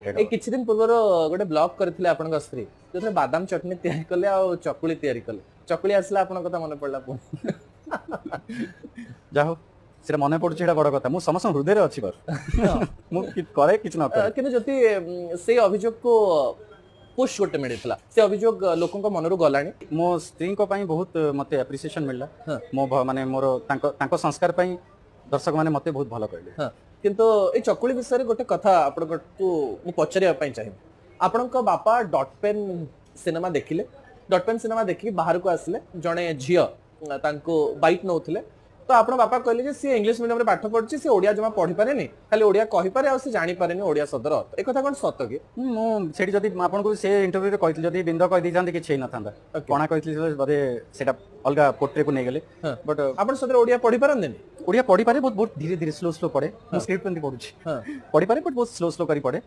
ए किछि दिन पूर्वर गोटे ब्लॉग करथिले आपन स्त्री जो बादाम चटनी तैयारी कले आ चकुली तैयारी कले चकुली आसला आपन कथा मन पड़ला जाहो सेटा मने पड़ुछि एटा बड़ कथा मु समस्त हृदय रे अछि बार मु करे किछ न करे किंतु जति से अभियोग को पुश गोटे मिलता से अभियोग लोकन मन रू गलानी मो स्त्री को पई बहुत मते एप्रिसिएशन मिलला मो माने मोर तांको संस्कार पई दर्शक माने मते बहुत भलो कहले किंतु ए चकुली विषय रे गोटे कथा आपन को मु पचरिया पई चाहि आपन को बापा डॉट पेन सिनेमा देखिले डॉट पेन सिनेमा देखि बाहर को आसले जणे झियो तांको बाइट नउथिले तो आपण बापा कहले जे सी इंग्लिश मीडियम रे पाठ पढछि सी ओडिया जमा पढि पारे नै खाली ओडिया कहि पारे आ सी जानि पारे नै ओडिया शब्द अर्थ ए कथा कोन सत के मु सेठी जदी आपन को से इंटरव्यू रे कहितले जदी बिंद कहि दै जांते कि छै न थांदा कोना कहितले बदे सेटा अलगा पोर्ट्रे को नै गेले बट आपण सदर ओडिया पढि पारन नै ओडिया पढि पारे बहुत बहुत धीरे धीरे स्लो स्लो पढे मु स्क्रिप्ट पे पढुछि पढि पारे बट बहुत स्लो स्लो करी पढे